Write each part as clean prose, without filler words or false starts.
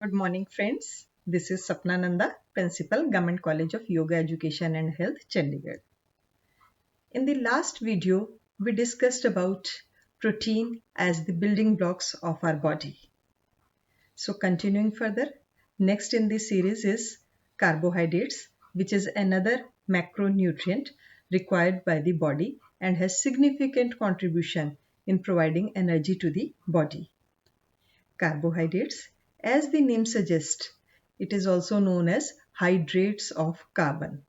Good morning, friends. This is Sapna Nanda, Principal, Government College of Yoga Education and Health, Chandigarh. In the last video, we discussed about protein as the building blocks of our body. So, continuing further, next in this series is carbohydrates, which is another macronutrient required by the body and has significant contribution in providing energy to the body. Carbohydrates, as the name suggests, it is also known as hydrates of carbon.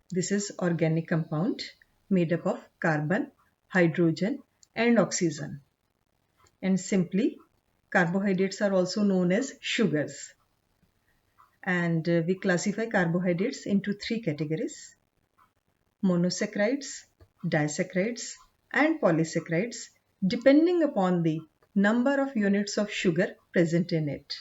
This is organic compound made up of carbon, hydrogen and oxygen. And simply, carbohydrates are also known as sugars. And we classify carbohydrates into three categories: monosaccharides, disaccharides and polysaccharides, depending upon the number of units of sugar present in it.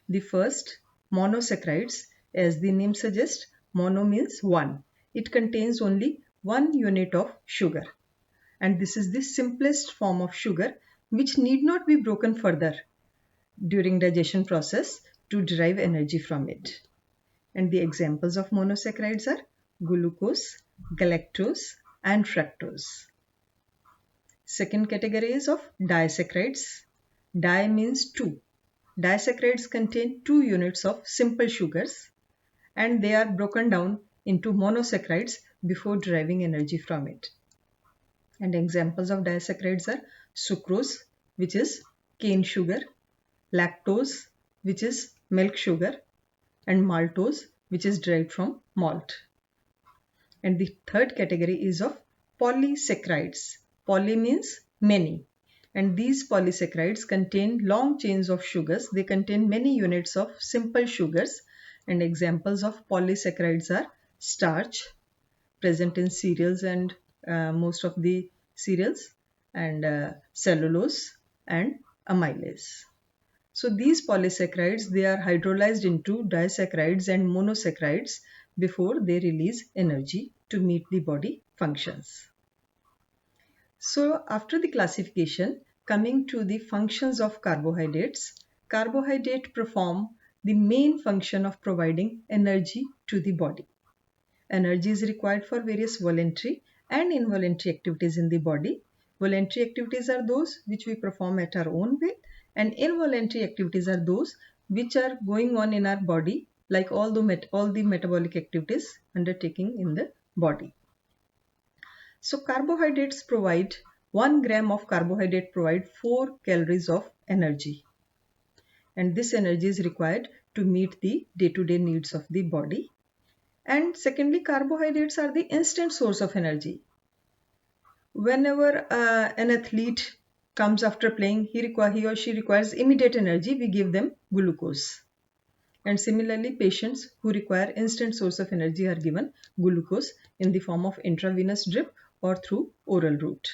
The first, monosaccharides, as the name suggests, mono means one. It contains only 1 unit of sugar. And this is the simplest form of sugar which need not be broken further during digestion process to derive energy from it. And the examples of monosaccharides are glucose, galactose and fructose. Second category is of disaccharides. Di means two. Disaccharides contain 2 units of simple sugars and they are broken down into monosaccharides before deriving energy from it. And examples of disaccharides are sucrose, which is cane sugar, lactose, which is milk sugar, and maltose, which is derived from malt. And the third category is of polysaccharides. Poly means many. And these polysaccharides contain long chains of sugars. They contain many units of simple sugars. And examples of polysaccharides are starch, present in cereals and most of the cereals, and cellulose and amylase. So these polysaccharides, they are hydrolyzed into disaccharides and monosaccharides before they release energy to meet the body functions. So after the classification, coming to the functions of carbohydrates, carbohydrates perform the main function of providing energy to the body. Energy is required for various voluntary and involuntary activities in the body. Voluntary activities are those which we perform at our own will, and involuntary activities are those which are going on in our body, like all the metabolic activities undertaking in the body. So carbohydrates provide 1 gram of carbohydrate provide 4 calories of energy, and this energy is required to meet the day-to-day needs of the body. And secondly, carbohydrates are the instant source of energy. Whenever an athlete comes after playing, he or she requires immediate energy, we give them glucose. And similarly, patients who require instant source of energy are given glucose in the form of intravenous drip or through oral route.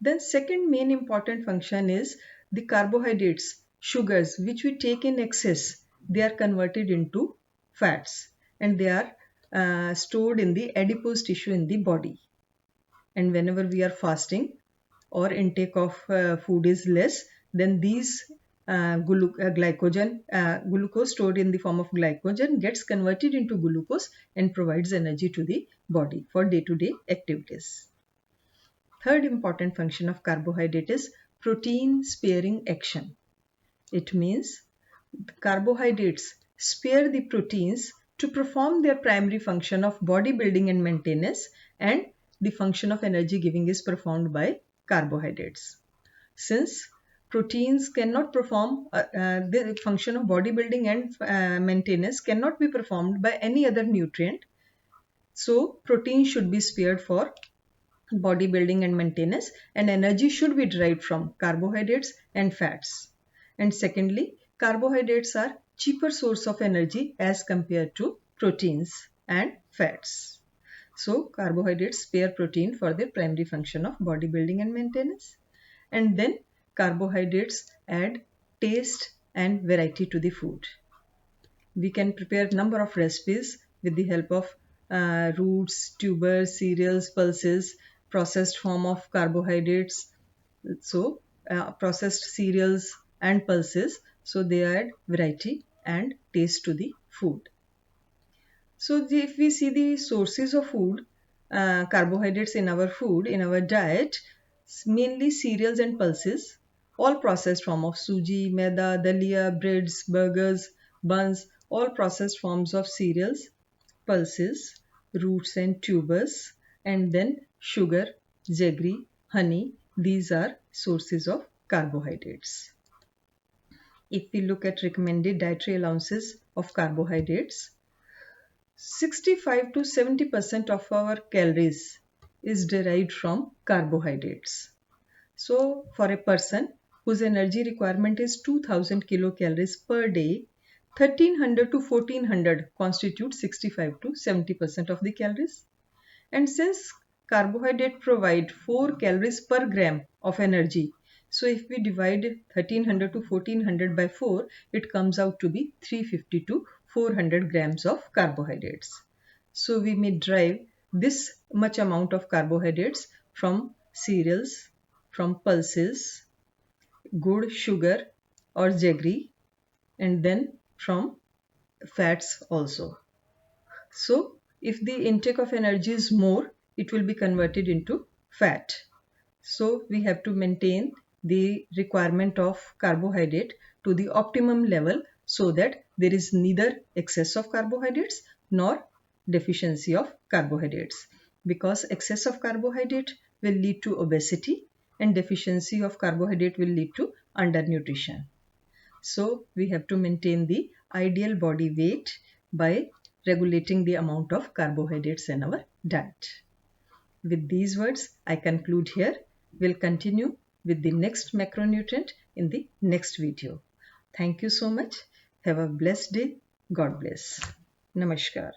Then second main important function is the carbohydrates, sugars, which we take in excess, they are converted into fats and they are stored in the adipose tissue in the body. And whenever we are fasting or intake of food is less, then these glucose stored in the form of glycogen gets converted into glucose and provides energy to the body for day-to-day activities. Third important function of carbohydrate is protein sparing action. It means carbohydrates spare the proteins to perform their primary function of body building and maintenance, and the function of energy giving is performed by carbohydrates. Since proteins cannot perform the function of body building and maintenance cannot be performed by any other nutrient, so protein should be spared for body building and maintenance, and energy should be derived from carbohydrates and fats. And secondly, carbohydrates are cheaper source of energy as compared to proteins and fats. So carbohydrates spare protein for their primary function of body building and maintenance. And then carbohydrates add taste and variety to the food. We can prepare a number of recipes with the help of roots, tubers, cereals, pulses, processed form of carbohydrates. So processed cereals and pulses So they add variety and taste to the food. So if we see the sources of food, carbohydrates in our food, in our diet, mainly cereals and pulses, all processed form of suji, maida, dalia, breads, burgers, buns, all processed forms of cereals, pulses, roots and tubers, and then sugar, jaggery, honey. These are sources of carbohydrates. If we look at recommended dietary allowances of carbohydrates, 65 to 70% of our calories is derived from carbohydrates. So, for a person whose energy requirement is 2000 kilocalories per day, 1300 to 1400 constitute 65 to 70% of the calories. And since carbohydrate provide 4 calories per gram of energy, so if we divide 1300 to 1400 by 4, it comes out to be 350 to 400 grams of carbohydrates. So we may derive this much amount of carbohydrates from cereals, from pulses, good sugar or jaggery, and then from fats also. So if the intake of energy is more, it will be converted into fat. So we have to maintain the requirement of carbohydrate to the optimum level so that there is neither excess of carbohydrates nor deficiency of carbohydrates. Because excess of carbohydrate will lead to obesity and deficiency of carbohydrate will lead to undernutrition. So we have to maintain the ideal body weight by regulating the amount of carbohydrates in our diet. With these words, I conclude here. We'll continue with the next macronutrient in the next video. Thank you so much. Have a blessed day. God bless. Namaskar.